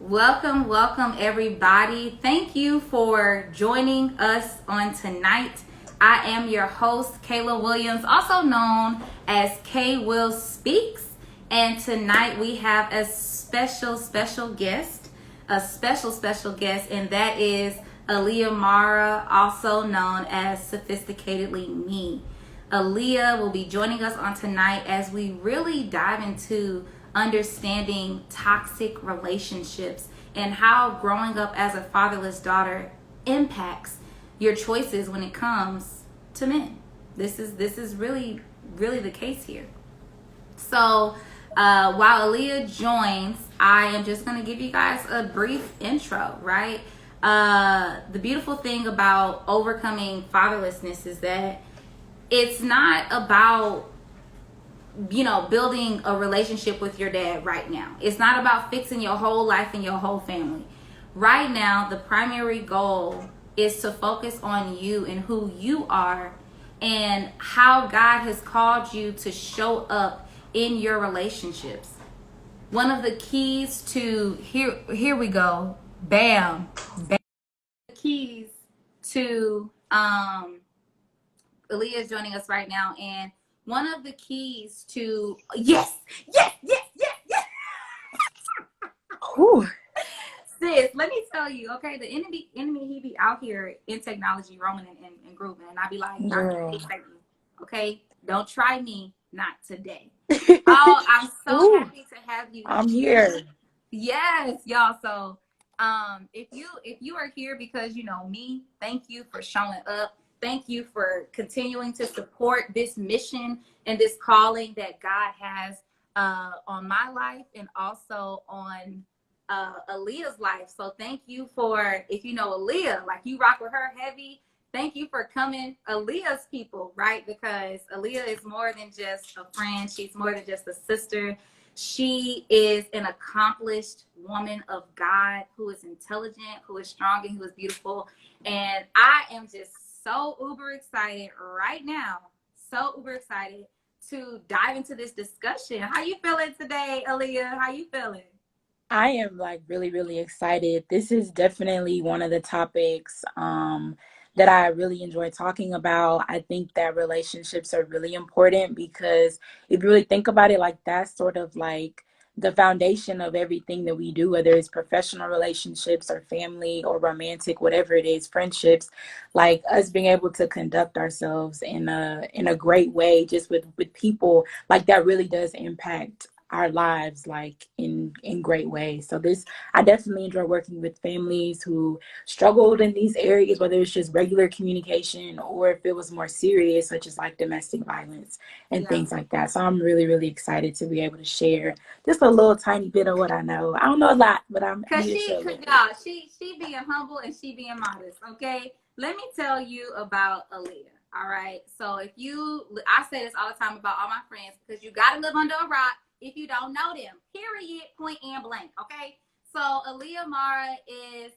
Welcome, welcome everybody. Thank you for joining us on tonight. I am your host, Kayla Williams, also known as K Will Speaks. And tonight we have a special guest, and that is Aaliyah Mara, also known as Sophisticatedly Me. Aaliyah will be joining us on tonight as we really dive into understanding toxic relationships and how growing up as a fatherless daughter impacts your choices when it comes to men. This is really the case here. So while Aaliyah joins, I am just going to give you guys a brief intro, right? The beautiful thing about overcoming fatherlessness is that it's not about building a relationship with your dad right now. It's not about fixing your whole life and your whole family. Right now, the primary goal is to focus on you and who you are and how God has called you to show up in your relationships. One of the keys to here we go. Bam. The keys to Aaliyah is joining us right now, and one of the keys to yes. Ooh. Sis, let me tell you, okay, the enemy he be out here in technology roaming and grooving, and I be like, Girl. okay, don't try me, not today. Oh, I'm so happy to have you. I'm here. Yes, y'all. So if you are here because you know me, thank you for showing up. Thank you for continuing to support this mission and this calling that God has on my life and also on Aaliyah's life. So thank you for, if you know Aaliyah, like you rock with her heavy, thank you for coming, Aaliyah's people, right? Because Aaliyah is more than just a friend. She's more than just a sister. She is an accomplished woman of God who is intelligent, who is strong, and who is beautiful. And I am just so uber excited right now, to dive into this discussion. How you feeling today, Aaliyah? How you feeling? I am like really excited. This is definitely one of the topics that I really enjoy talking about. I think that relationships are really important because if you really think about it, like that's sort of like the foundation of everything that we do, whether it's professional relationships or family or romantic, whatever it is, friendships, like us being able to conduct ourselves in a great way just with people, like that really does impact our lives like in great ways. So this, I definitely enjoy working with families who struggled in these areas, whether it's just regular communication or if it was more serious, such as like domestic violence and things like that. So I'm really excited to be able to share just a little tiny bit of what I know. I don't know a lot, but I'm Cause here to she, share cause it. y'all, she being humble and she being modest. Okay, let me tell you about Aaliyah. All right, so I say this all the time about all my friends because you gotta live under a rock if you don't know them. Period. Point and blank. Okay, so Aaliyah Mara is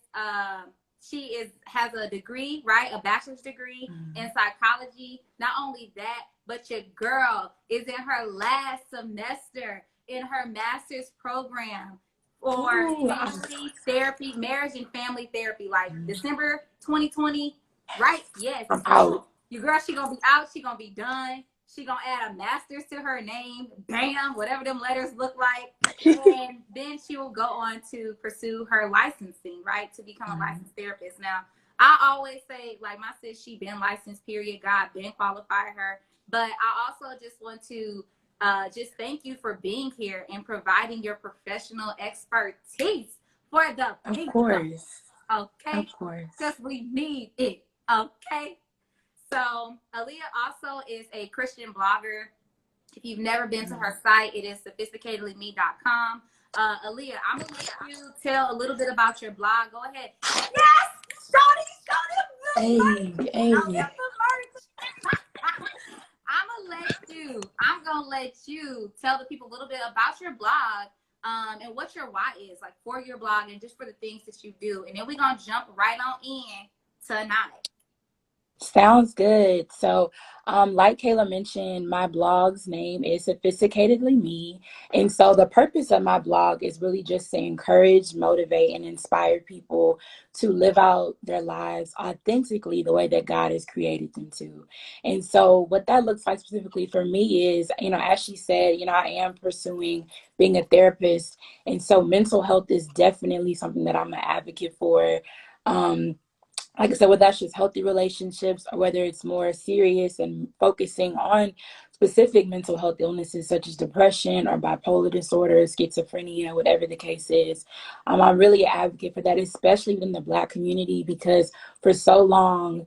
has a degree, right? A bachelor's degree in psychology. Not only that, but your girl is in her last semester in her master's program for family therapy, marriage and family therapy, like December 2020, right? Yes. I'm out. Your girl, she gonna be out, she gonna be done. She gonna add a master's to her name, bam, whatever them letters look like. And then she will go on to pursue her licensing, right? To become a licensed therapist. Now, I always say, like my sis, she been licensed, period. God been qualified her. But I also just want to just thank you for being here and providing your professional expertise for the people. Of course. Okay? Of course. Because we need it. Okay? So Aaliyah also is a Christian blogger. If you've never been to her site, it is sophisticatedlyme.com. Aaliyah, I'm going to let you tell a little bit about your blog. Go ahead. Yes! Show them the merch. I'm gonna let you tell the people a little bit about your blog and what your why is, like for your blog and just for the things that you do. And then we're gonna jump right on in tonight. Sounds good. So, like Kayla mentioned, my blog's name is Sophisticatedly Me. And so the purpose of my blog is really just to encourage, motivate, and inspire people to live out their lives authentically the way that God has created them to. And so what that looks like specifically for me is, as she said, I am pursuing being a therapist. And so mental health is definitely something that I'm an advocate for. Um, like I said, whether that's just healthy relationships or whether it's more serious and focusing on specific mental health illnesses such as depression or bipolar disorder, schizophrenia, whatever the case is. I'm really an advocate for that, especially within the Black community, because for so long,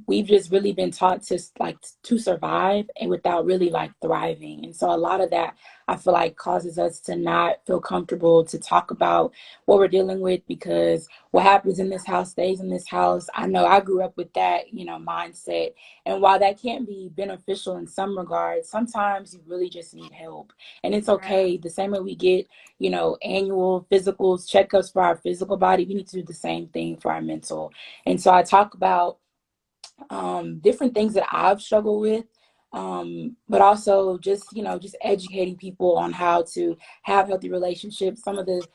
we've just really been taught to survive and without really like thriving. And so a lot of that I feel like causes us to not feel comfortable to talk about what we're dealing with, because what happens in this house stays in this house. I know I grew up with that, mindset. And while that can be beneficial in some regards, sometimes you really just need help. And it's Right. okay. The same way we get, annual physicals, checkups for our physical body, we need to do the same thing for our mental. And so I talk about different things that I've struggled with, but also just educating people on how to have healthy relationships. Some of the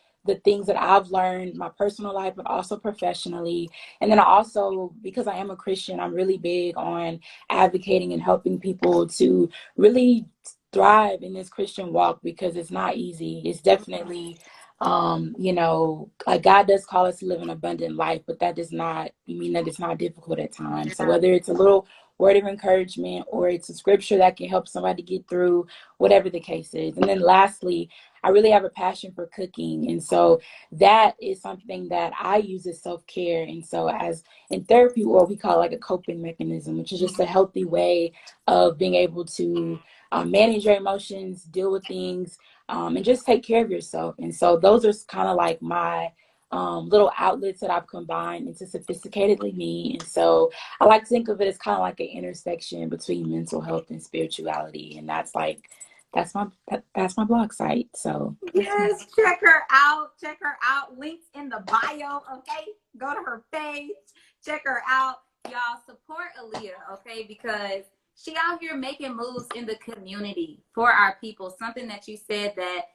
things that I've learned in my personal life, but also professionally. And then I also, because I am a Christian, I'm really big on advocating and helping people to really thrive in this Christian walk, because it's not easy. It's definitely like God does call us to live an abundant life, but that does not mean that it's not difficult at times. So Yeah. whether it's a little word of encouragement or it's a scripture that can help somebody get through, whatever the case is. And then lastly, I really have a passion for cooking. And so that is something that I use as self-care. And so as in therapy, or we call it like a coping mechanism, which is just a healthy way of being able to manage your emotions, deal with things, and just take care of yourself. And so those are kind of like my little outlets that I've combined into Sophisticatedly Me. And so I like to think of it as kind of like an intersection between mental health and spirituality. And that's my blog site. So that's me. Yes, check her out. Check her out. Links in the bio, okay? Go to her page. Check her out. Y'all support Aaliyah, okay? Because she out here making moves in the community for our people. Something that you said that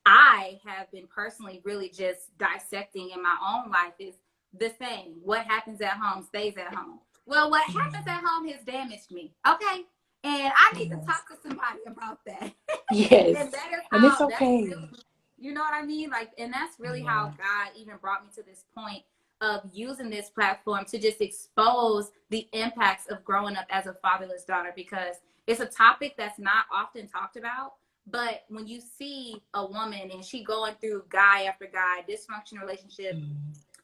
I have been personally really just dissecting in my own life is the saying, what happens at home stays at home. Well, what happens at home has damaged me, okay? And I need to Yes. talk to somebody about that. And Yes. that is And it's how, that's okay. really, you know what I mean? Like, and that's really how Yeah. God even brought me to this point of using this platform to just expose the impacts of growing up as a fatherless daughter, because it's a topic that's not often talked about. But when you see a woman and she going through guy after guy, dysfunctional relationship Mm.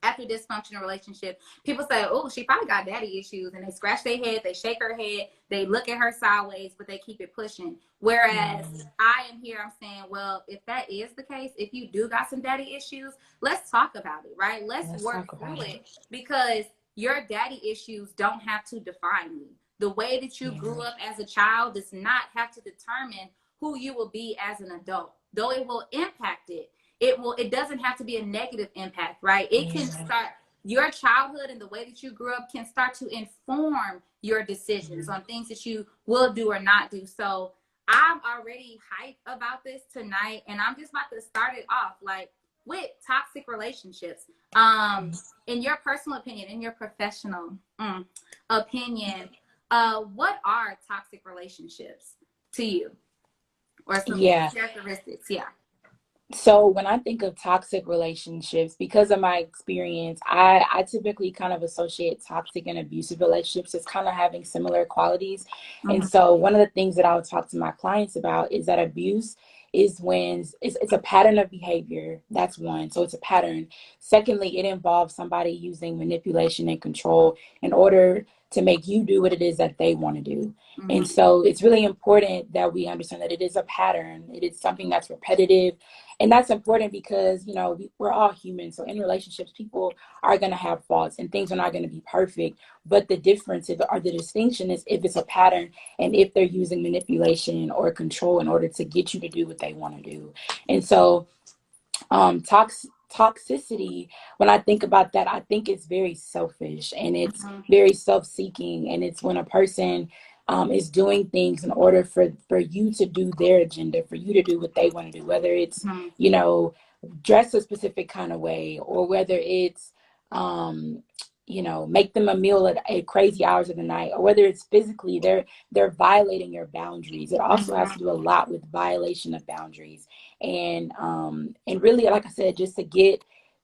after dysfunctional relationship, people say, oh, she probably got daddy issues. And they scratch their head, they shake her head, they look at her sideways, but they keep it pushing. Whereas Mm. I am here, I'm saying, well, if that is the case, if you do got some daddy issues, let's talk about it, right? Let's Let's work talk about through it. it, because your daddy issues don't have to define you. The way that you Yeah. grew up as a child does not have to determine who you will be as an adult, though it will impact it. It doesn't have to be a negative impact, right? It can Yeah. start, your childhood and the way that you grew up can start to inform your decisions Mm. on things that you will do or not do. So I'm already hyped about this tonight, and I'm just about to start it off like with toxic relationships. In your personal opinion, in your professional opinion, what are toxic relationships to you, or some Yeah. characteristics? Yeah. So when I think of toxic relationships, because of my experience, I typically kind of associate toxic and abusive relationships as kind of having similar qualities. And Mhm. so one of the things that I would talk to my clients about is that abuse is when it's a pattern of behavior. That's one. So it's a pattern. Secondly, it involves somebody using manipulation and control in order to make you do what it is that they want to do. And Mhm. so it's really important that we understand that it is a pattern. It is something that's repetitive, and that's important because we're all human. So in relationships, people are going to have faults and things are not going to be perfect, but the difference is, or the distinction is, if it's a pattern and if they're using manipulation or control in order to get you to do what they want to do. And so toxicity, when I think about that, I think it's very selfish and it's Mhm. very self-seeking. And it's when a person is doing things in order for you to do their agenda, for you to do what they want to do, whether it's, Mhm. you know, dress a specific kind of way, or whether it's, um, make them a meal at crazy hours of the night, or whether it's physically, they're violating your boundaries. It also has to Mhm. do a lot with violation of boundaries, and really, like I said, just to get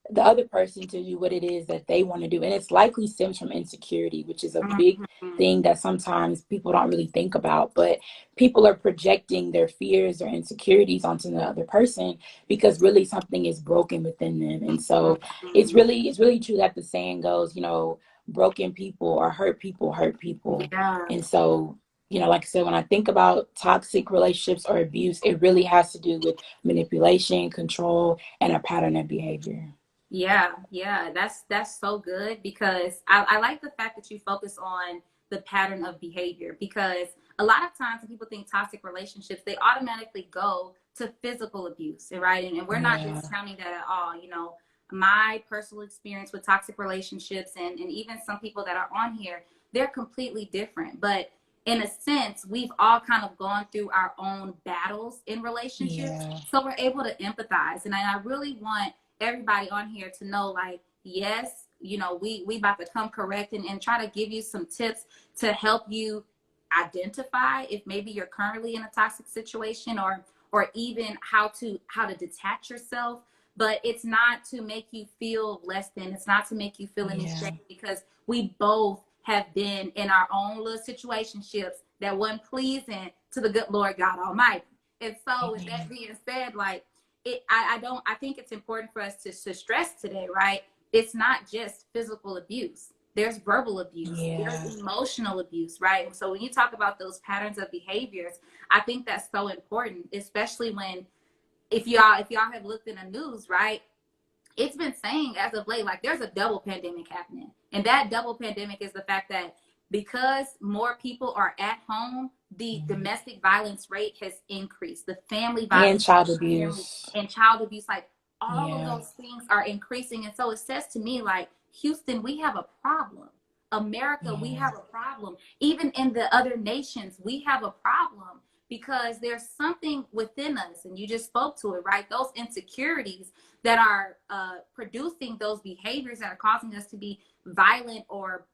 the other person to do what it is that they want to do. And it's likely stems from insecurity, which is a big Mhm. thing that sometimes people don't really think about. But people are projecting their fears or insecurities onto the other person because really something is broken within them. And so Mhm. it's really true that the saying goes, broken people or hurt people. Yeah. And so, like I said, when I think about toxic relationships or abuse, it really has to do with manipulation, control, and a pattern of behavior. Yeah, yeah, that's so good because I like the fact that you focus on the pattern of behavior because a lot of times when people think toxic relationships, they automatically go to physical abuse, right? And we're not Yeah, discounting that at all. My personal experience with toxic relationships and even some people that are on here, they're completely different. But in a sense, we've all kind of gone through our own battles in relationships. yeah, So we're able to empathize. And I really want everybody on here to know, like, yes, we about to come correct and try to give you some tips to help you identify if maybe you're currently in a toxic situation, or even how to detach yourself. But it's not to make you feel less than, it's not to make you feel any yeah, shame, because we both have been in our own little situationships that wasn't pleasing to the good Lord God Almighty. And so with that amen. being said, like, I think it's important for us to stress today, right? It's not just physical abuse. There's verbal abuse, there's Yeah, emotional abuse, right? And so when you talk about those patterns of behaviors, I think that's so important, especially when, if y'all have looked in the news, right? It's been saying as of late, like, there's a double pandemic happening. And that double pandemic is the fact that because more people are at home, the mhm. domestic violence rate has increased. The family And violence child rate, abuse. and child abuse, like, all of Yeah, those things are increasing. And so it says to me, like, Houston, we have a problem. America, we yeah, have a problem. Even in the other nations, we have a problem because there's something within us. And you just spoke to it, right? Those insecurities that are producing those behaviors that are causing us to be violent, or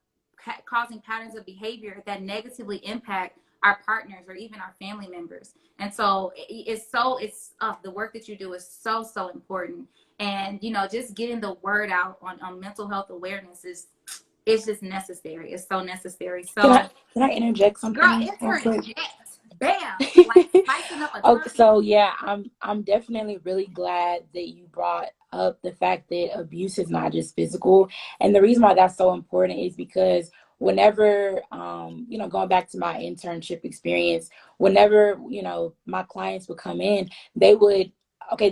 causing patterns of behavior that negatively impact our partners or even our family members. And so it's the work that you do is so important. And just getting the word out on mental health awareness is, it's just necessary. It's so necessary. can So, I can I interject girl, something real quick? interject. Bam. Like spicing up a Okay, topic. so yeah, I'm definitely really glad that you brought up the fact that abuse is not just physical. And the reason why that's so important is because whenever going back to my internship experience, whenever, my clients would come in, they would okay,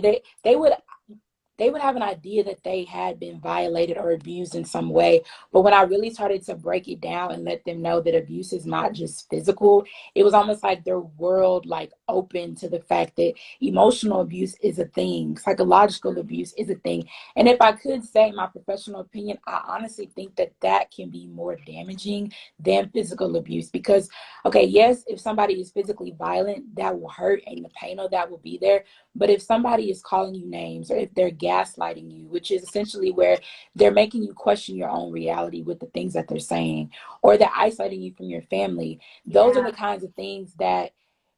they would have an idea that they had been violated or abused in some way. But when I really started to break it down and let them know that abuse is not just physical, it was almost like their world like open to the fact that emotional abuse is a thing, psychological abuse is a thing. And if I could say my professional opinion, I honestly think that that can be more damaging than physical abuse because, okay, yes, if somebody is physically violent, that will hurt and the pain of that will be there. But if somebody is calling you names or if they're gaslighting you, which is essentially where they're making you question your own reality with the things that they're saying, or they're isolating you from your family, those are Yeah. the kinds of things that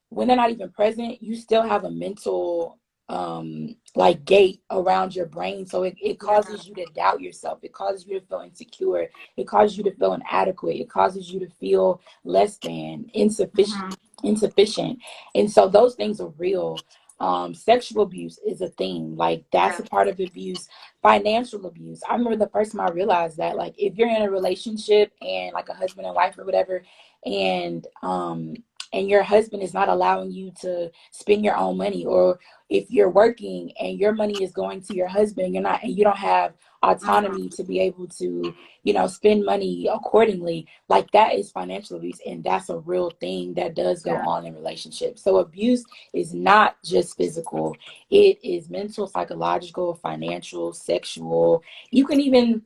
when they're not even present, you still have a mental like gate around your brain. So it Yeah. causes you to doubt yourself. It causes you to feel insecure. It causes you to feel inadequate. It causes you to feel less than, Mhm. insufficient. And so those things are real. Sexual abuse is a thing. Like that's Yeah. a part of abuse. Financial abuse. I remember the first time I realized that, like, if you're in a relationship and like a husband and wife or whatever, and and your husband is not allowing you to spend your own money, or if you're working and your money is going to your husband, and you don't have autonomy to be able to, spend money accordingly, like that is financial abuse. And that's a real thing that does go Yeah. on in relationships. So abuse is not just physical. It is mental, psychological, financial, sexual. You can even,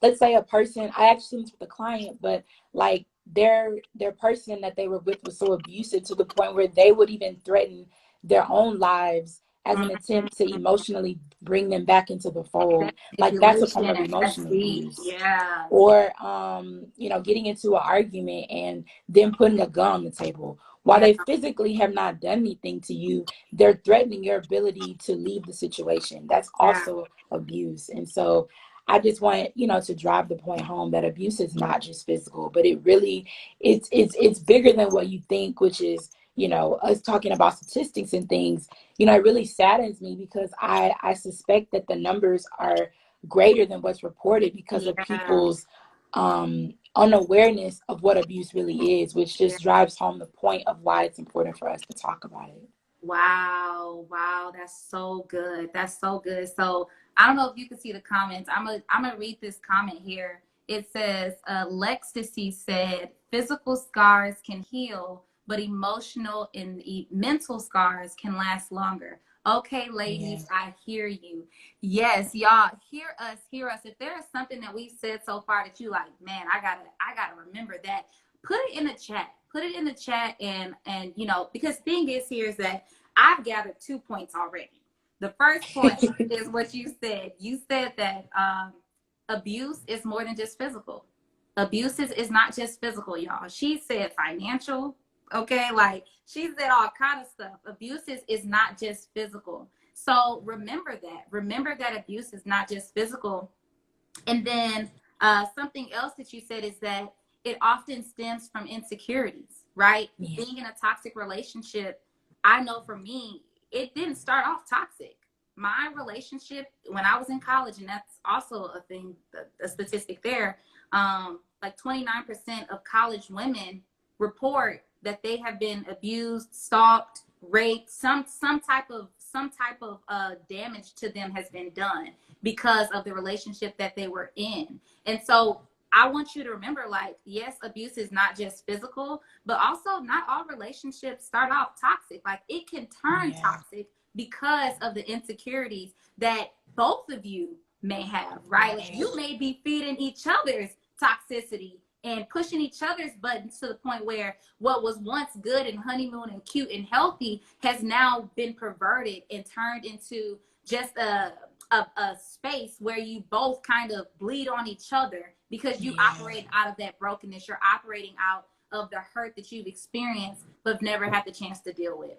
let's say a person, I actually was with a client, but like their person that they were with was so abusive to the point where they would even threaten their own lives as an attempt to emotionally bring them back into the fold. Like that's a form of Manipulation. That's emotional deep. abuse. Yeah. Or getting into an argument and then putting a gun on the table while Yeah. they physically have not done anything to you. They're threatening your ability to leave the situation. That's Yeah. also abuse. And so I just want, to drive the point home that abuse is not just physical, but it really, it's bigger than what you think, which is, us talking about statistics and things. It really saddens me because I suspect that the numbers are greater than what's reported because of Yeah. people's unawareness of what abuse really is, which Yeah. just drives home the point of why it's important for us to talk about it. Wow. Wow. That's so good. That's so good. So I don't know if you can see the comments. I'm gonna read this comment here. It says, Lextasy said, physical scars can heal, but emotional and mental scars can last longer. Okay, Yeah. ladies, I hear you. Yes, y'all, hear us, hear us. If there is something that we've said so far that you like, man, I gotta remember that. Put it in the chat. Put it in the chat, and because thing is here is that I've gathered 2 points already. The first point is what you said. You said that abuse is more than just physical. Abuse is not just physical, y'all. She said financial, okay? Like she said all kind of stuff. Abuse is not just physical. So remember that. Remember that abuse is not just physical. And then something else that you said is that it often stems from insecurities, right? Yeah. Being in a toxic relationship, I know for me, it didn't start off toxic. My relationship when I was in college, and that's also a thing, a statistic there, like 29% of college women report that they have been abused, stalked, raped, some type of damage to them has been done because of the relationship that they were in. And so I want you to remember, like, yes, abuse is not just physical, but also not all relationships start off toxic. Like it can turn Yeah. toxic because of the insecurities that both of you may have, right? Like you may be feeding each other's toxicity and pushing each other's buttons to the point where what was once good and honeymoon and cute and healthy has now been perverted and turned into just a space where you both kind of bleed on each other because you operate out of that brokenness. You're operating out of the hurt that you've experienced but never had the chance to deal with.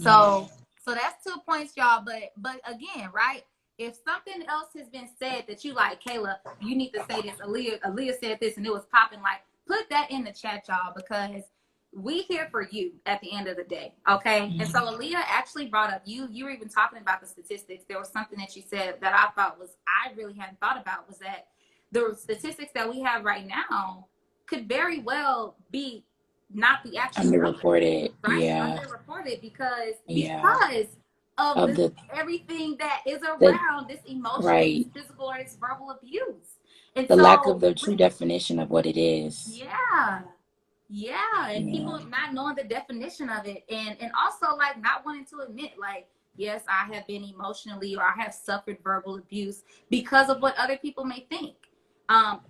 So that's 2 points, y'all. But again, right? If something else has been said that you like, Kayla, you need to say this. Aaliyah said this and it was popping. Like, put that in the chat, y'all, because we here for you at the end of the day. Okay. And so Aaliyah actually brought up you were even talking about the statistics. There was something that you said that I thought was I really hadn't thought about was that the statistics that we have right now could very well be not the actual Underreported. right? Underreported because Yeah. of Of this the everything that is the around this emotional, this right. physical, or this verbal abuse. And The lack of so the true definition of what it is. yeah. Yeah. And Yeah. people not knowing the definition of it and also like not wanting to admit like, yes, I have been emotionally or I have suffered verbal abuse because of what other people may think. Um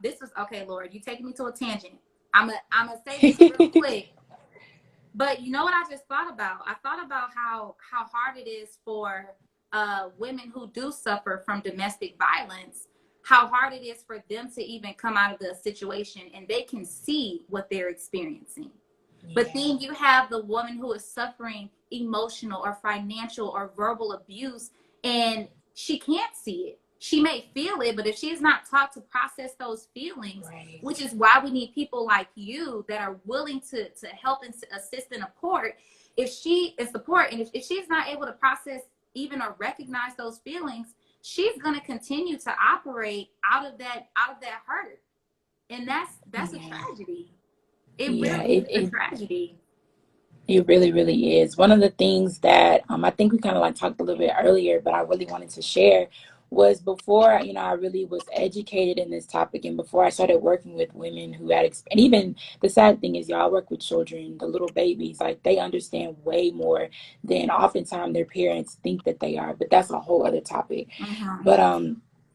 this is okay, Lord, you taking me to a tangent. I'm gonna say this real quick. But you know what I just thought about? I thought about how hard it is for women who do suffer from domestic violence, how hard it is for them to even come out of the situation and they can see what they're experiencing. But then you have the woman who is suffering emotional or financial or verbal abuse and she can't see it. She may feel it, but if she's not taught to process those feelings, Right. which is why we need people like you that are willing to help and assist and support. If she is support, and if she's not able to process even or recognize those feelings, she's going to continue to operate out of that hurt, and that's a tragedy. It Yeah, really is a tragedy. it really, really is. One of the things that I think we kind of like talked a little bit earlier, but I really wanted to share was before, I really was educated in this topic, and before I started working with women who had, and even the sad thing is, y'all work with children, the little babies, like they understand way more than oftentimes their parents think that they are, but that's a whole other topic. Mm-hmm. But,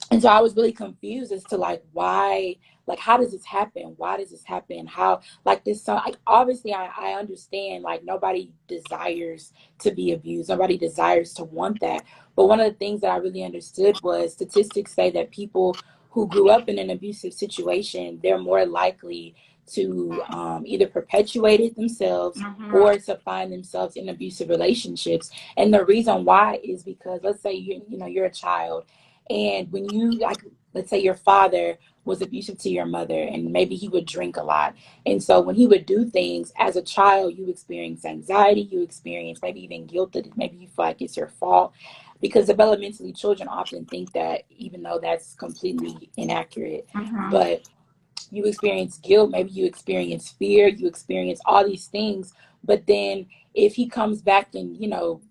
and so I was really confused as to like why, like, how does this happen? Why does this happen? How, like this, so like obviously I understand like nobody desires to be abused, nobody desires to want that, but one of the things that I really understood was statistics say that people who grew up in an abusive situation, they're more likely to either perpetuate it themselves Mm-hmm. or to find themselves in abusive relationships. And the reason why is because, let's say you're a child, and when you, like, let's say your father was abusive to your mother, and maybe he would drink a lot, and so when he would do things as a child, you experience anxiety, you experience maybe even guilt, that maybe you feel like it's your fault, because developmentally children often think that, even though that's completely inaccurate. Mm-hmm. But you experience guilt, maybe you experience fear, you experience all these things. But then if he comes back and,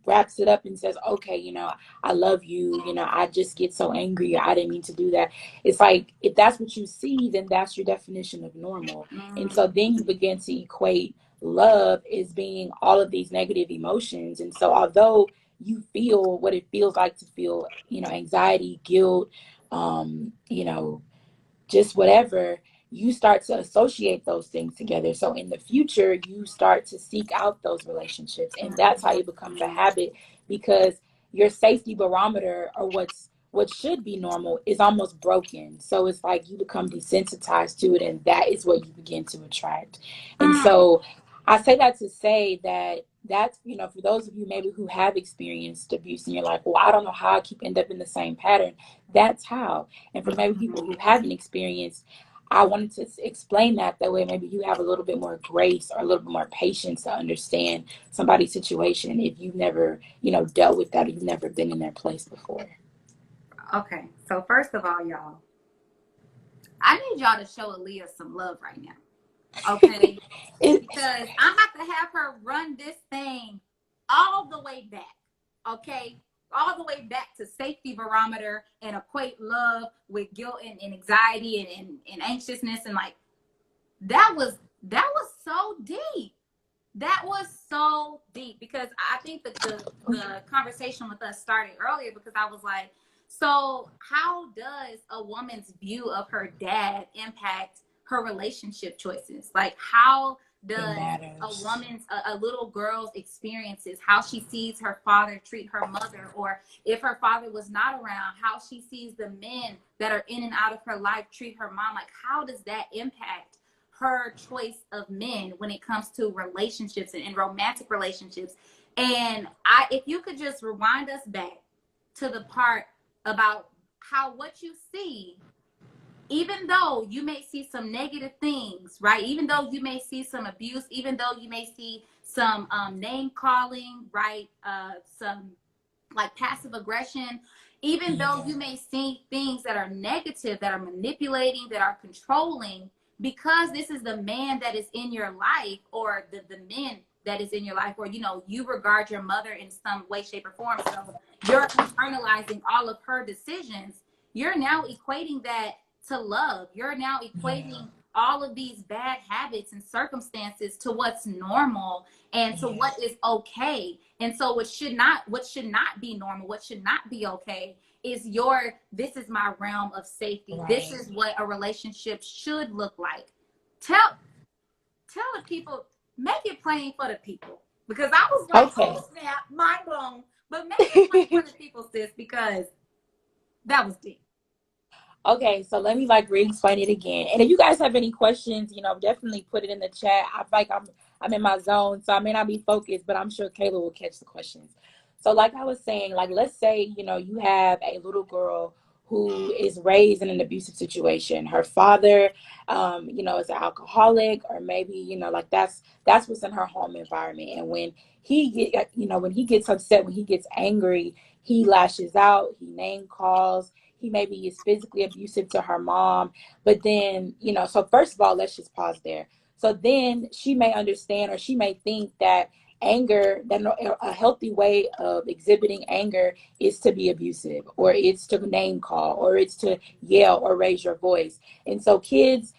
wraps it up and says, okay, I love you, I just get so angry, I didn't mean to do that. It's like, if that's what you see, then that's your definition of normal. And so then you begin to equate love as being all of these negative emotions. And so although you feel what it feels like to feel, anxiety, guilt, just whatever, you start to associate those things together. So in the future, you start to seek out those relationships. And that's how it becomes a habit, because your safety barometer, or what should be normal, is almost broken. So it's like you become desensitized to it, and that is what you begin to attract. And Mm-hmm. so I say that to say that that's, for those of you maybe who have experienced abuse and you're like, well, I don't know how I keep end up in the same pattern. That's how. And for maybe people who haven't experienced, I wanted to explain that way maybe you have a little bit more grace or a little bit more patience to understand somebody's situation if you've never, dealt with that, or you've never been in their place before. Okay, so first of all, y'all, I need y'all to show Aaliyah some love right now. Okay, it, because I'm about to have her run this thing all the way back. Okay, all the way back to safety barometer and equate love with guilt and anxiety and anxiousness, and like that was so deep. That was so deep, because I think that the conversation with us started earlier because I was like, so how does a woman's view of her dad impact her relationship choices? Like, how it does matters. a little girl's experiences, how she sees her father treat her mother, or if her father was not around, how she sees the men that are in and out of her life treat her mom, like how does that impact her choice of men when it comes to relationships and romantic relationships? And if you could just rewind us back to the part about how what you see, even though you may see some negative things, right? Even though you may see some abuse, even though you may see some name calling, right? Some like passive aggression, even though Yeah. you may see things that are negative, that are manipulating, that are controlling, because this is the man that is in your life, or the men that is in your life, or you regard your mother in some way, shape, or form, so you're internalizing all of her decisions. You're now equating that to love. You're now Yeah. equating all of these bad habits and circumstances to what's normal and to Yeah. what is okay. And so what should not be normal, what should not be okay, is this is my realm of safety. This Right. is what a relationship should look like. Tell the people, make it plain for the people. Because I was like, Okay. oh snap, mind blown. But make it plain for the people, sis, because that was deep. Okay, so let me like re-explain it again. And if you guys have any questions, definitely put it in the chat. I feel like I'm in my zone, so I may not be focused, but I'm sure Kayla will catch the questions. So like I was saying, like let's say, you have a little girl who is raised in an abusive situation. Her father, is an alcoholic, or maybe, like that's what's in her home environment. And when when he gets upset, when he gets angry, he lashes out, he name calls, he maybe is physically abusive to her mom. But then, so first of all, let's just pause there. So then she may understand, or she may think that anger, that a healthy way of exhibiting anger is to be abusive, or it's to name call, or it's to yell or raise your voice. And so kids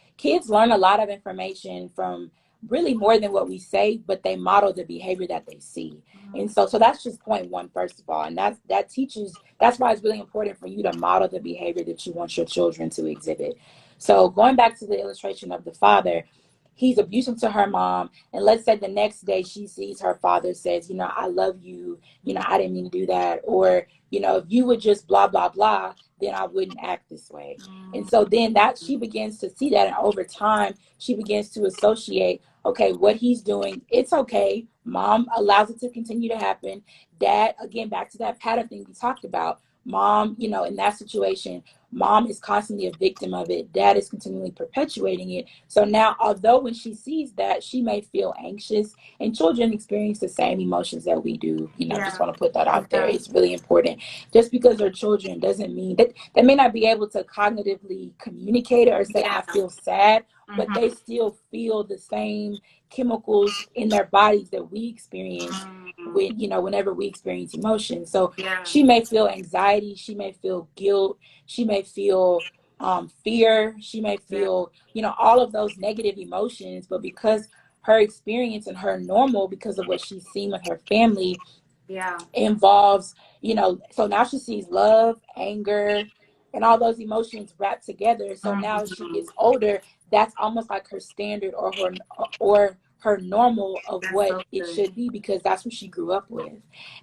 learn a lot of information from really more than what we say, but they model the behavior that they see. And so that's just point one, first of all. And that teaches, that's why it's really important for you to model the behavior that you want your children to exhibit. So going back to the illustration of the father, he's abusive to her mom, and let's say the next day she sees her father says, I love you, I didn't mean to do that, or if you would just blah blah blah, then I wouldn't act this way. And so then that she begins to see that, and over time she begins to associate, okay, what he's doing, it's okay, mom allows it to continue to happen. Dad, again, back to that pattern thing we talked about, mom, in that situation, mom is constantly a victim of it, dad is continually perpetuating it. So now, although when she sees that, she may feel anxious, and children experience the same emotions that we do, just want to put that out there. It's really important. Just because they're children doesn't mean that they may not be able to cognitively communicate it or say, I feel sad, but they still feel the same chemicals in their bodies that we experience when, whenever we experience emotion. So she may feel anxiety, she may feel guilt, she may feel fear, she may feel, all of those negative emotions, but because her experience and her normal, because of what she's seen with her family, involves, so now she sees love, anger, and all those emotions wrapped together. So now as she gets older, that's almost like her standard, or her normal of what it should be, because that's what she grew up with.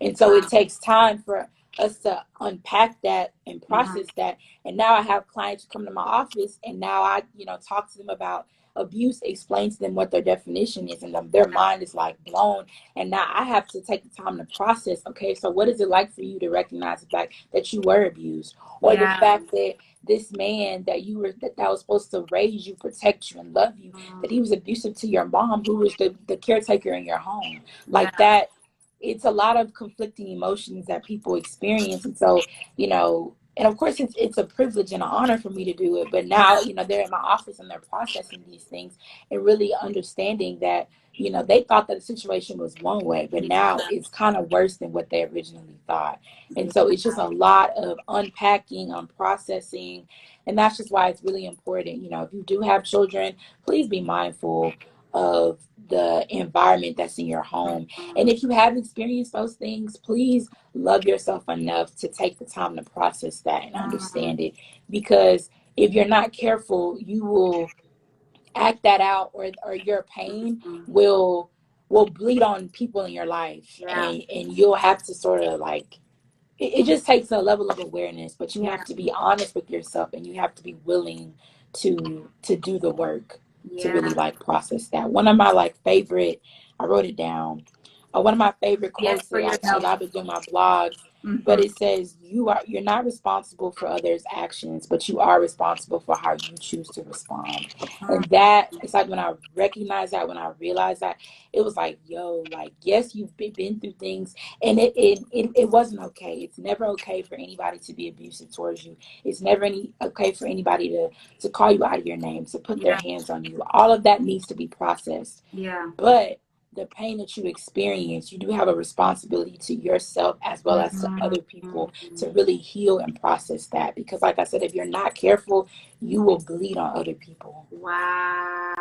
And so it takes time for us to unpack that and process that. And now I have clients who come to my office, and now I, talk to them about abuse, explain to them what their definition is, and their mind is like blown. And now I have to take the time to process, okay, so what is it like for you to recognize the fact that you were abused, or the fact that this man that you were that was supposed to raise you, protect you, and love you, that he was abusive to your mom, who was the caretaker in your home. Like that, it's a lot of conflicting emotions that people experience. And so, and of course it's a privilege and an honor for me to do it, but now, they're in my office and they're processing these things and really understanding that, they thought that the situation was one way, but now it's kind of worse than what they originally thought. And so it's just a lot of unpacking, processing. And that's just why it's really important. If you do have children, please be mindful of the environment that's in your home. And if you have experienced those things, please love yourself enough to take the time to process that and understand it. Because if you're not careful, you will act that out, or your pain will bleed on people in your life. And you'll have to sort of like, it just takes a level of awareness, but you have to be honest with yourself, and you have to be willing to do the work to really like process that. One of my like favorite, I wrote it down. One of my favorite quotes that I've been doing my blogs, but it says, you're not responsible for others' actions, but you are responsible for how you choose to respond. And that, it's like when I recognized that, when I realized that, it was like, yo, like, yes, you've been through things, and it wasn't okay. It's never okay for anybody to be abusive towards you. It's never okay for anybody to call you out of your name, to put their hands on you. All of that needs to be processed. But the pain that you experience, you do have a responsibility to yourself as well as to other people to really heal and process that. Because like I said, if you're not careful, you will bleed on other people. Wow.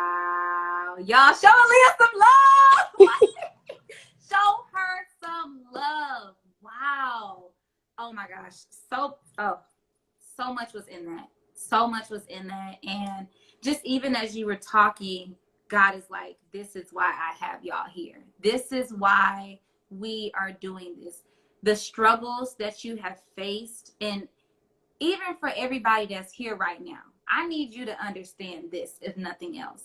Y'all show Aaliyah some love. Show her some love. Wow. Oh my gosh. So much was in that. So much was in that. And just even as you were talking, God is like, this is why I have y'all here. This is why we are doing this. The struggles that you have faced, and even for everybody that's here right now, I need you to understand this, if nothing else.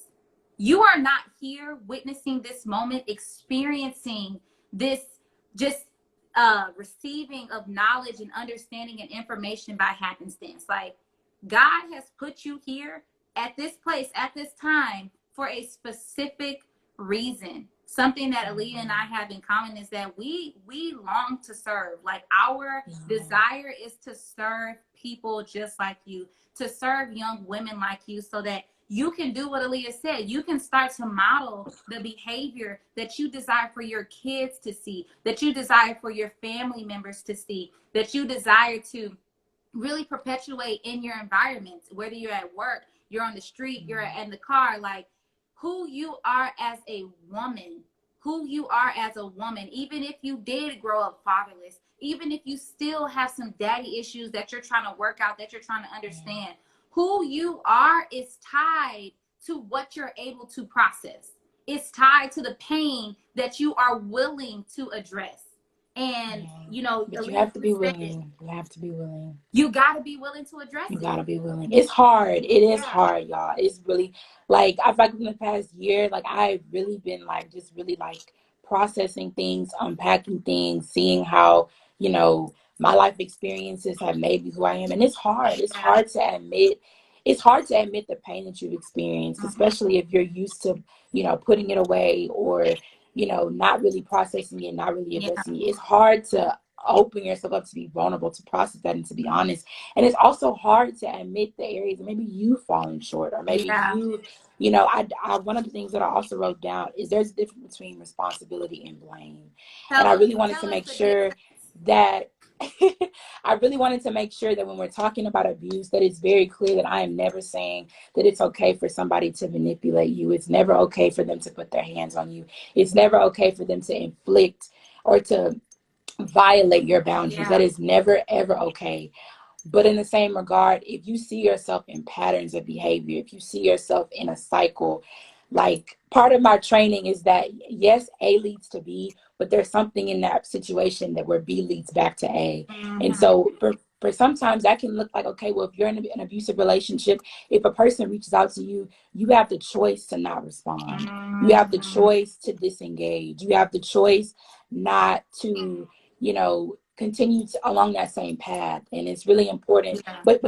You are not here witnessing this moment, experiencing this just receiving of knowledge and understanding and information by happenstance. Like, God has put you here at this place, at this time, for a specific reason. Something that Aaliyah and I have in common is that we long to serve. Like, our desire is to serve people just like you, to serve young women like you, so that you can do what Aaliyah said. You can start to model the behavior that you desire for your kids to see, that you desire for your family members to see, that you desire to really perpetuate in your environment, whether you're at work, you're on the street, you're in the car, like who you are as a woman, even if you did grow up fatherless, even if you still have some daddy issues that you're trying to work out, that you're trying to understand, who you are is tied to what you're able to process. It's tied to the pain that you are willing to address. And, you know, but you have to be willing. You have to be willing. You got to be willing to address You it. gotta be willing. It's hard. It is hard, y'all. It's really like I feel like in the past year, like I've really been like just really like processing things, unpacking things, seeing how, you know, my life experiences have made me who I am. And it's hard. It's hard to admit. It's hard to admit the pain that you've experienced, especially if you're used to, you know, putting it away or, you know, not really processing it, not really addressing it. It's hard to open yourself up to be vulnerable, to process that and to be honest. And it's also hard to admit the areas that maybe you've fallen short or maybe you know, I one of the things that I also wrote down is there's a difference between responsibility and blame. And I really wanted to make sure that I really wanted to make sure that when we're talking about abuse, that it's very clear that I am never saying that it's okay for somebody to manipulate you. It's never okay for them to put their hands on you. It's never okay for them to inflict or to violate your boundaries. That is never, ever okay. But in the same regard, if you see yourself in patterns of behavior, if you see yourself in a cycle, like part of my training is that yes, A leads to B, but there's something in that situation that where B leads back to A. And so for sometimes that can look like, okay, well, if you're in an abusive relationship, if a person reaches out to you, you have the choice to not respond. You have the choice to disengage. You have the choice not to, you know, continue along that same path. And it's really important. But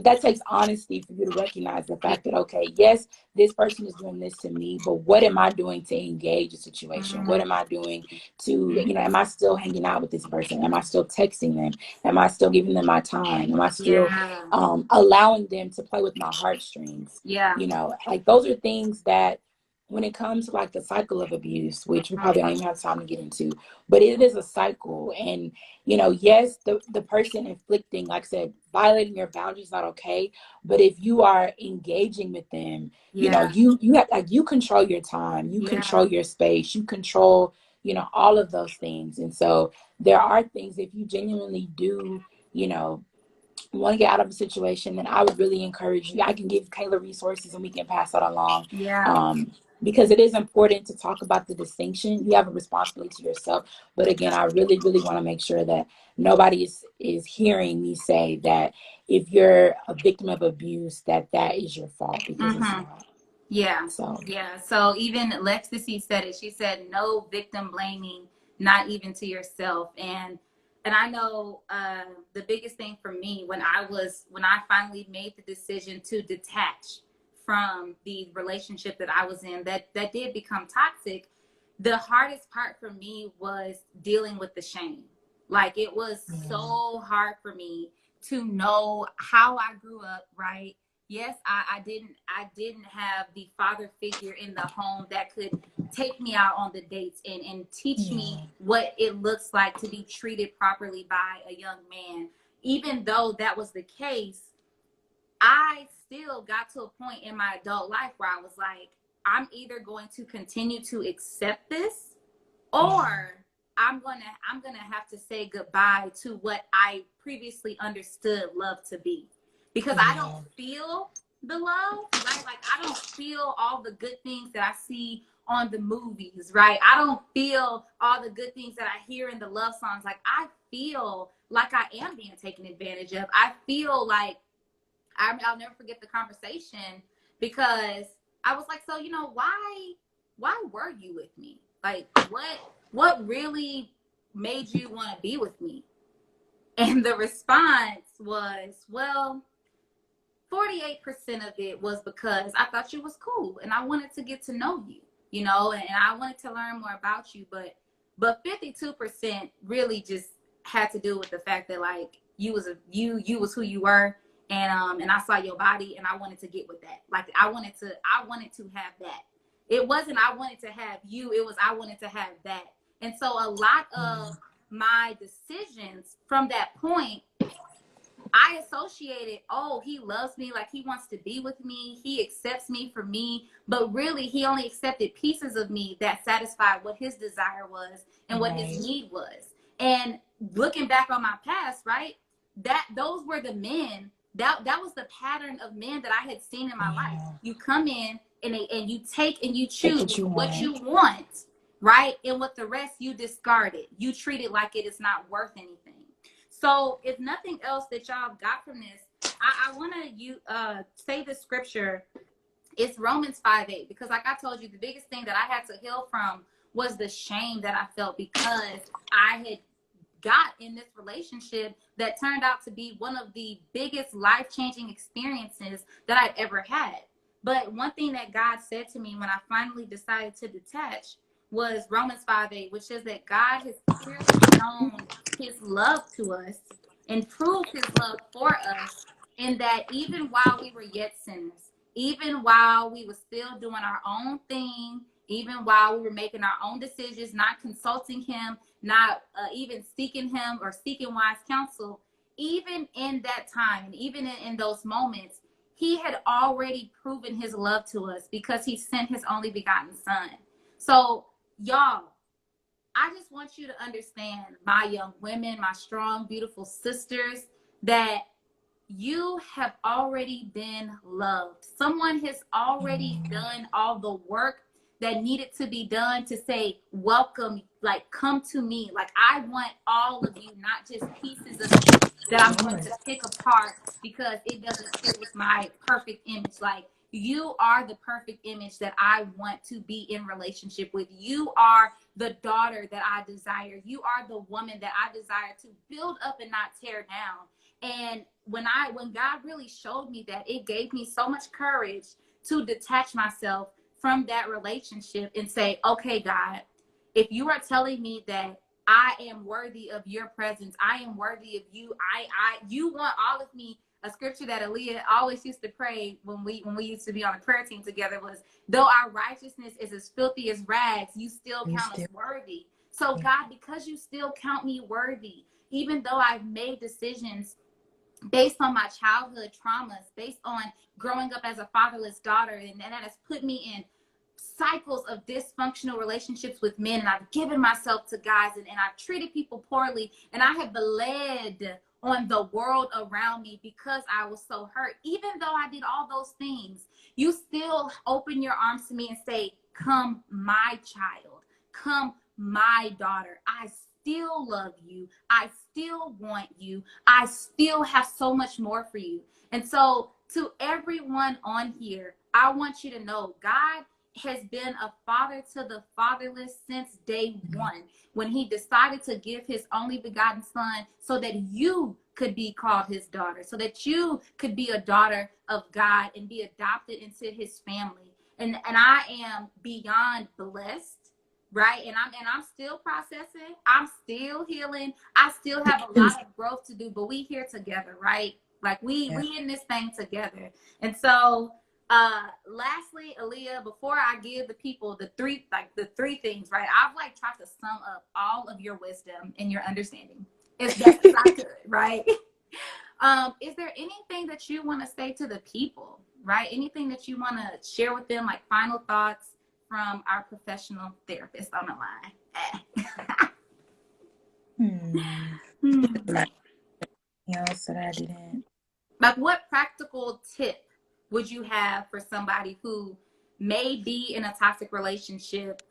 that takes honesty for you to recognize the fact that, okay, yes, this person is doing this to me, but what am I doing to engage the situation? What am I doing to, you know, am I still hanging out with this person? Am I still texting them? Am I still giving them my time? Am I still allowing them to play with my heartstrings? You know, like those are things that when it comes to like the cycle of abuse, which we probably don't even have time to get into, but it is a cycle. And, you know, yes, the person inflicting, like I said, violating your boundaries is not okay. But if you are engaging with them, you know, you have like, you control your time, you control your space, you control, you know, all of those things. And so there are things, if you genuinely do, you know, want to get out of a situation, then I would really encourage you. I can give Kayla resources and we can pass that along. Because it is important to talk about the distinction. You have a responsibility to yourself. But again, I really, really want to make sure that nobody is hearing me say that if you're a victim of abuse, that is your fault, because it's not. So even Lexi said it. She said, no victim blaming, not even to yourself. And I know the biggest thing for me when I finally made the decision to detach from the relationship that I was in that did become toxic, the hardest part for me was dealing with the shame. Like it was so hard for me to know how I grew up, right? Yes, I didn't have the father figure in the home that could take me out on the dates and teach me what it looks like to be treated properly by a young man. Even though that was the case, I still got to a point in my adult life where I was like, I'm either going to continue to accept this or I'm gonna have to say goodbye to what I previously understood love to be. Because I don't feel the love, right? Like I don't feel all the good things that I see on the movies, right? I don't feel all the good things that I hear in the love songs. Like I feel like I am being taken advantage of. I feel like I'll never forget the conversation because I was like, so, you know, why were you with me? Like, what really made you want to be with me? And the response was, well, 48% of it was because I thought you was cool and I wanted to get to know you, you know, and I wanted to learn more about you. But 52% really just had to do with the fact that like you was who you were. and I saw your body and I wanted to get with that. Like I wanted to have that. It wasn't I wanted to have you, it was I wanted to have that. And so a lot of my decisions from that point, I associated, oh, he loves me, like he wants to be with me, he accepts me for me, but really he only accepted pieces of me that satisfied what his desire was and what his need was. And looking back on my past, right, that those were the men, that was the pattern of men that I had seen in my life. You come in and you take and you choose what you want, right, and what the rest you discarded. You treat it like it is not worth anything. So if nothing else that y'all got from this, I want to say the scripture. It's Romans 5:8, because like I told you, the biggest thing that I had to heal from was the shame that I felt because I had got in this relationship that turned out to be one of the biggest life-changing experiences that I'd ever had. But one thing that God said to me when I finally decided to detach was Romans 5:8, which says that God has clearly shown his love to us and proved his love for us, in that even while we were yet sinners, even while we were still doing our own thing, even while we were making our own decisions, not consulting him, not even seeking him or seeking wise counsel, even in that time and even in those moments, he had already proven his love to us because he sent his only begotten son. So y'all, I just want you to understand, my young women, my strong, beautiful sisters, that you have already been loved. Someone has already done all the work that needed to be done to say, welcome, like, come to me. Like, I want all of you, not just pieces of you that I'm going to pick apart because it doesn't fit with my perfect image. Like, you are the perfect image that I want to be in relationship with. You are the daughter that I desire. You are the woman that I desire to build up and not tear down. And when God really showed me that, it gave me so much courage to detach myself from that relationship and say, okay, God, if you are telling me that I am worthy of your presence, I am worthy of you, you want all of me. A scripture that Aaliyah always used to pray when we used to be on a prayer team together was, though our righteousness is as filthy as rags, you still count us worthy. So God, because you still count me worthy, even though I've made decisions based on my childhood traumas, based on growing up as a fatherless daughter, and that has put me in cycles of dysfunctional relationships with men, and I've given myself to guys, and I've treated people poorly, and I have bled on the world around me because I was so hurt. Even though I did all those things, you still open your arms to me and say, come my child, come my daughter. I still love you. I still want you. I still have so much more for you. And so to everyone on here, I want you to know God has been a father to the fatherless since day one, when he decided to give his only begotten son so that you could be called his daughter, so that you could be a daughter of God and be adopted into his family. And I am beyond blessed, right? And I'm still processing. I'm still healing. I still have a lot of growth to do, but we here together, right? Like we in this thing together. And so lastly, Aaliyah, before I give the people the three things, right? I've like tried to sum up all of your wisdom and your understanding as best as I could, right? Is there anything that you want to say to the people, right? Anything that you want to share with them, like final thoughts from our professional therapist on the line? Else that I didn't. Like, what practical tip would you have for somebody who may be in a toxic relationship,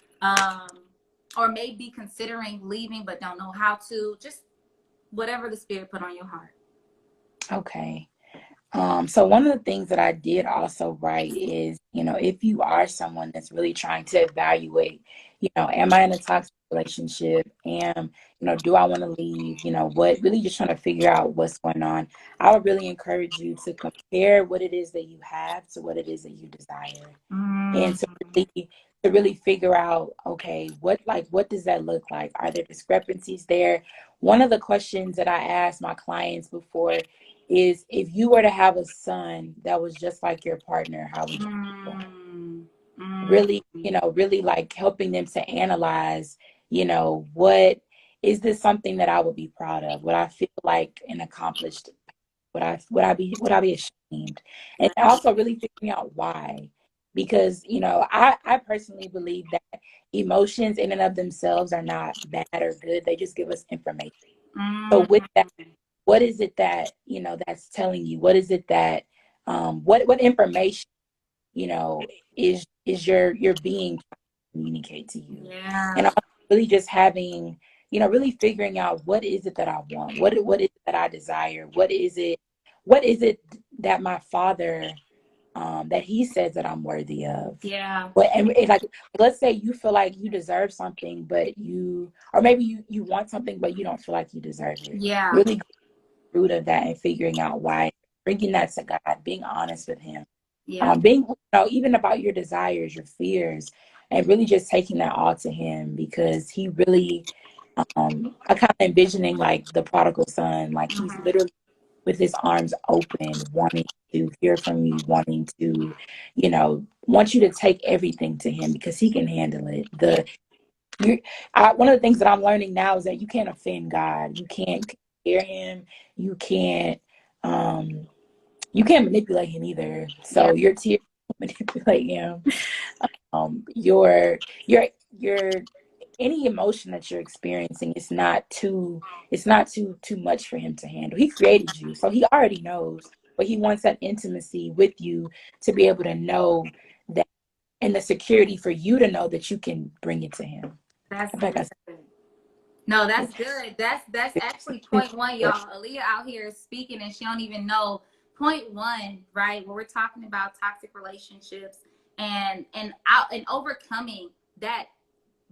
or may be considering leaving but don't know how to? Just whatever the Spirit put on your heart. Okay. So one of the things that I did also write is, if you are someone that's really trying to evaluate, am I in a toxic relationship? Do I want to leave? Really just trying to figure out what's going on. I would really encourage you to compare what it is that you have to what it is that you desire. And to really to really figure out, okay, what does that look like? Are there discrepancies there? One of the questions that I asked my clients before is, if you were to have a son that was just like your partner, how would you feel? Mm, mm, Really, really like helping them to analyze, what is this something that I would be proud of? Would I feel like an accomplished? Would I be ashamed? And also really figuring out why. Because, I personally believe that emotions in and of themselves are not bad or good. They just give us information. So with that, mm. what is it that, that's telling you? What is it that what information, you know, is your being trying to communicate to you? And Yeah, also really just having, really figuring out, what is it that I want? What is it that I desire? What is it that my father, that he says that I'm worthy of? yeah, But and like, let's say you feel like you deserve something, but or maybe you want something, but you don't feel like you deserve it. yeah, Really root of that and figuring out why, bringing that to God, being honest with Him, yeah. being, even about your desires, your fears, and really just taking that all to Him, because He really, I kind of envisioning like the prodigal son, like he's Mhm. literally with his arms open, wanting to hear from you, wanting to, want you to take everything to Him because He can handle it. Yeah, One of the things that I'm learning now is that you can't offend God. You can't compare Him. You can't um you can't manipulate Him either. yeah. So your tears manipulate Him. Your any emotion that you're experiencing is not too much for Him to handle. He created you, so He already knows, but He wants that intimacy with you to be able to know that, and the security for you to know that you can bring it to Him. That's I feel like good. No, that's good. That's actually point one, I y'all. Aaliyah out here speaking and she don't even know point one, right? Where we're talking about toxic relationships and overcoming that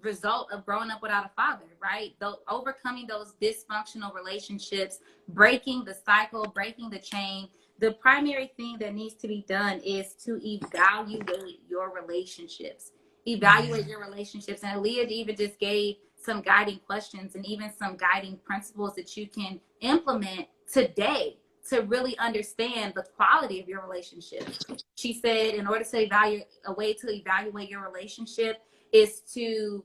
result of growing up without a father, right? Overcoming those dysfunctional relationships, breaking the cycle, breaking the chain. The primary thing that needs to be done is to evaluate your relationships. Evaluate your relationships. And Aaliyah even just gave some guiding questions and even some guiding principles that you can implement today to really understand the quality of your relationships. She said, in order to evaluate, a way to evaluate your relationship is to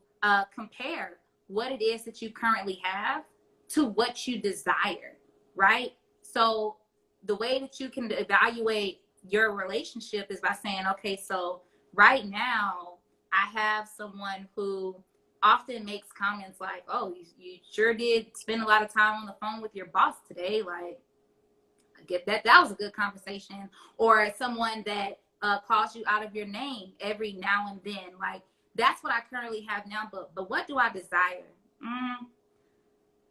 compare what it is that you currently have to what you desire, right? So the way that you can evaluate your relationship is by saying, okay, so right now I have someone who often makes comments like, oh, you sure did spend a lot of time on the phone with your boss today. Like, I get that was a good conversation. Or someone that calls you out of your name every now and then. Like, that's what I currently have now. But what do I desire? Mm,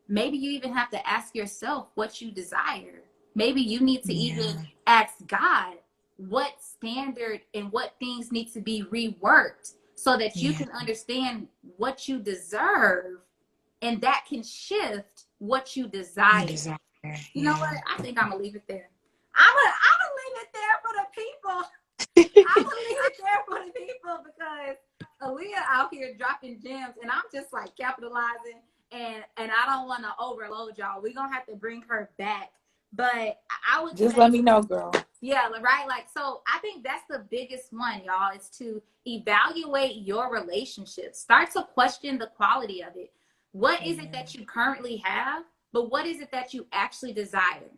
maybe you even have to ask yourself what you desire. Maybe you need to yeah, even ask God what standard and what things need to be reworked so that you yeah, can understand what you deserve, and that can shift what you you desire. desire, You know what? yeah. I think I'm gonna leave it there. I'm gonna leave it there for the people. I'm gonna leave it there for the people because Aaliyah out here dropping gems, and I'm just like capitalizing, and I don't want to overload y'all. We're gonna have to bring her back, but I would Just say, let me know, girl. yeah, right. Like, so I think that's the biggest one, y'all, is to evaluate your relationship. Start to question the quality of it. What is it Yeah, that you currently have, but what is it that you actually desire?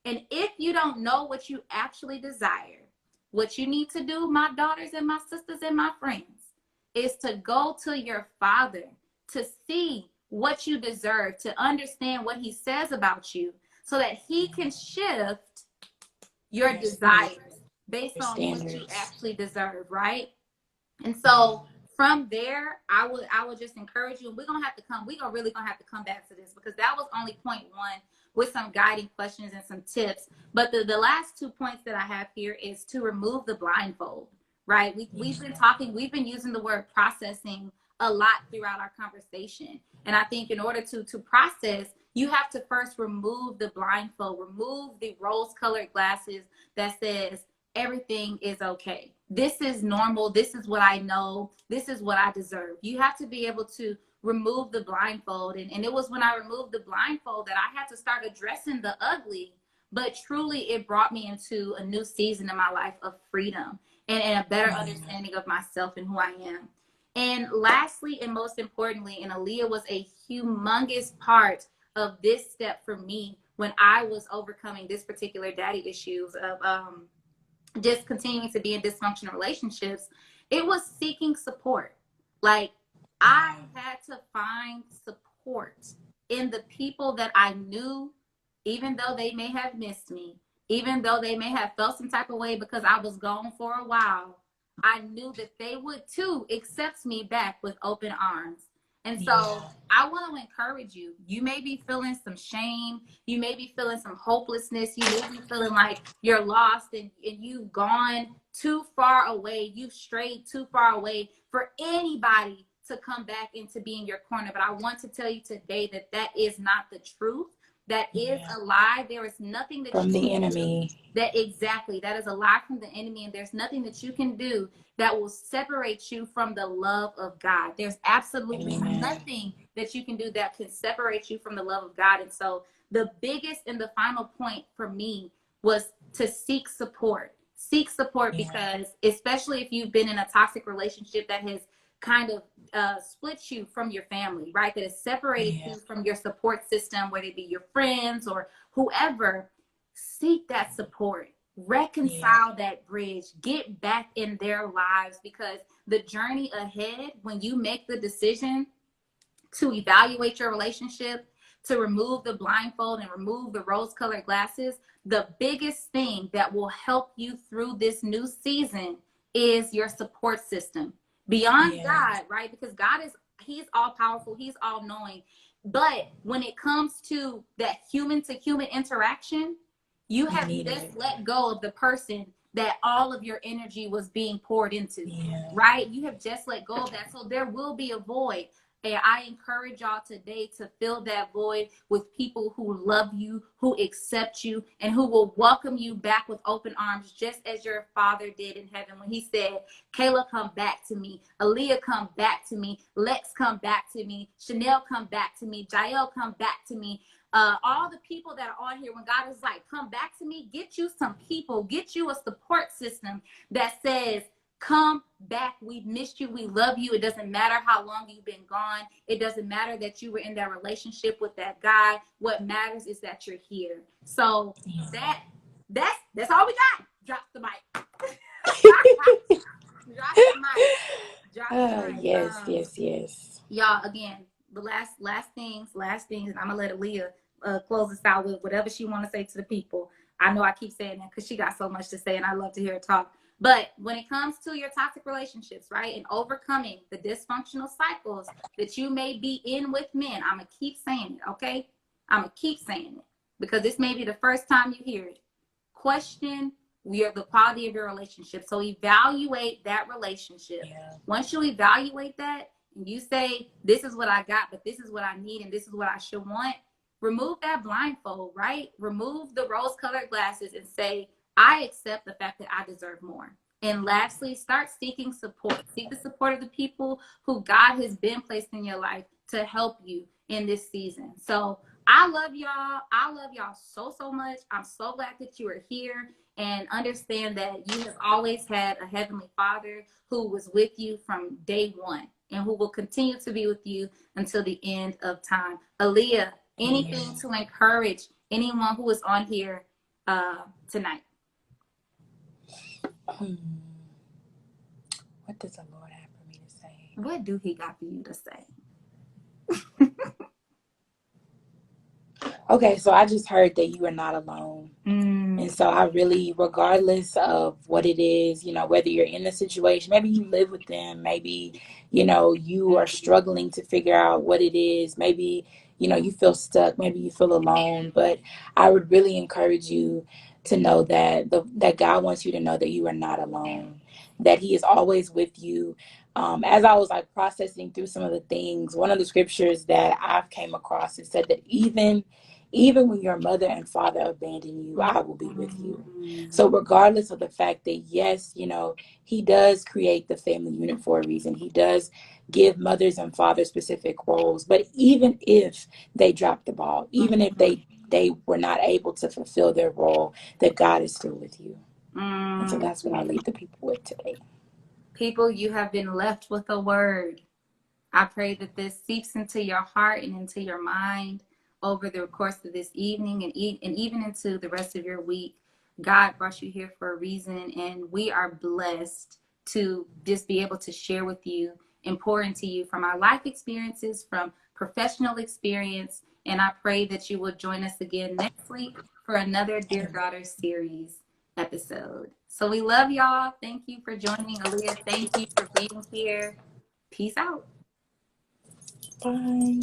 And if you don't know what you actually desire, what you need to do, my daughters and my sisters and my friends, is to go to your father to see what you deserve, to understand what he says about you, so that he can shift your your standards, desires based your on what you standards. actually deserve, right? And so from there, I would just encourage you. And we're gonna have to come back to this because that was only point one with some guiding questions and some tips. But the last 2 points that I have here is to remove the blindfold, right? We've been Yeah, talking, we've been using the word processing a lot throughout our conversation. And I think in order to process, you have to first remove the blindfold, remove the rose colored glasses that says everything is okay. This is normal. This is what I know. This is what I deserve. You have to be able to remove the blindfold. And it was when I removed the blindfold that I had to start addressing the ugly. But truly, it brought me into a new season in my life of freedom and a better understanding of myself and who I am. And lastly, and most importantly, and Aaliyah was a humongous part of this step for me when I was overcoming this particular daddy issues of just continuing to be in dysfunctional relationships. It was seeking support. Like, I had to find support in the people that I knew, even though they may have missed me, even though they may have felt some type of way because I was gone for a while. I knew that they would too accept me back with open arms. And so I want to encourage you. You may be feeling some shame. You may be feeling some hopelessness. You may be feeling like you're lost and you've gone too far away. You've strayed too far away for anybody to come back and to be in your corner. But I want to tell you today that that is not the truth. That is a lie. There is nothing that from you the can enemy. do. That exactly. That is a lie from the enemy. And there's nothing that you can do that will separate you from the love of God. There's absolutely nothing that you can do that can separate you from the love of God. And so the biggest and the final point for me was to seek support. Seek support because especially if you've been in a toxic relationship that has kind of split you from your family, right? That has separated you from your support system, whether it be your friends or whoever. Seek that support, reconcile that bridge, get back in their lives, because the journey ahead, when you make the decision to evaluate your relationship, to remove the blindfold and remove the rose-colored glasses, the biggest thing that will help you through this new season is your support system. Beyond God, right? Because God he's all powerful, he's all knowing. But when it comes to that human to human interaction, you have just let go of the person that all of your energy was being poured into, right? You have just let go of that. So there will be a void. And I encourage y'all today to fill that void with people who love you, who accept you, and who will welcome you back with open arms, just as your Father did in heaven when he said, Kayla, come back to me. Aaliyah, come back to me. Lex, come back to me. Chanel, come back to me. Jael, come back to me. All the people that are on here, when God is like, come back to me, get you some people, get you a support system that says, come back. We've missed you. We love you. It doesn't matter how long you've been gone. It doesn't matter that you were in that relationship with that guy. What matters is that you're here. So that's all we got. Drop the mic. Drop the mic. Drop the mic. Yes. Y'all, again, the last things, and I'm gonna let Aaliyah close this out with whatever she want to say to the people. I know I keep saying that because she got so much to say, and I love to hear her talk. But when it comes to your toxic relationships, right, and overcoming the dysfunctional cycles that you may be in with men, I'm going to keep saying it, okay? I'm going to keep saying it because this may be the first time you hear it. Question the quality of your relationship. So evaluate that relationship. Once you evaluate that and you say, this is what I got, but this is what I need, and this is what I should want, remove that blindfold, right? Remove the rose-colored glasses and say, I accept the fact that I deserve more. And lastly, start seeking support. Seek the support of the people who God has been placed in your life to help you in this season. So I love y'all. I love y'all so, so much. I'm so glad that you are here, and understand that you have always had a Heavenly Father who was with you from day one and who will continue to be with you until the end of time. Aaliyah, anything to encourage anyone who is on here tonight? What does the Lord have for me to say? What do he got for you to say? Okay, so I just heard that you are not alone. And so I really, regardless of what it is, whether you're in the situation, maybe you live with them, maybe, you are struggling to figure out what it is. Maybe, you feel stuck, maybe you feel alone. But I would really encourage you to know that that God wants you to know that you are not alone, that he is always with you. As I was processing through some of the things, one of the scriptures that I've came across, it said that even Even when your mother and father abandon you, I will be with you. Mm. So regardless of the fact that, yes, he does create the family unit for a reason. He does give mothers and fathers specific roles. But even if they drop the ball, even if they were not able to fulfill their role, that God is still with you. And so Mm. that's what I leave the people with today. People, you have been left with a word. I pray that this seeps into your heart and into your mind over the course of this evening and even into the rest of your week. God brought you here for a reason, and we are blessed to just be able to share with you and pour into you from our life experiences, from professional experience. And I pray that you will join us again next week for another Dear Daughter series episode. So we love y'all. Thank you for joining. Aaliyah, thank you for being here. Peace out. Bye.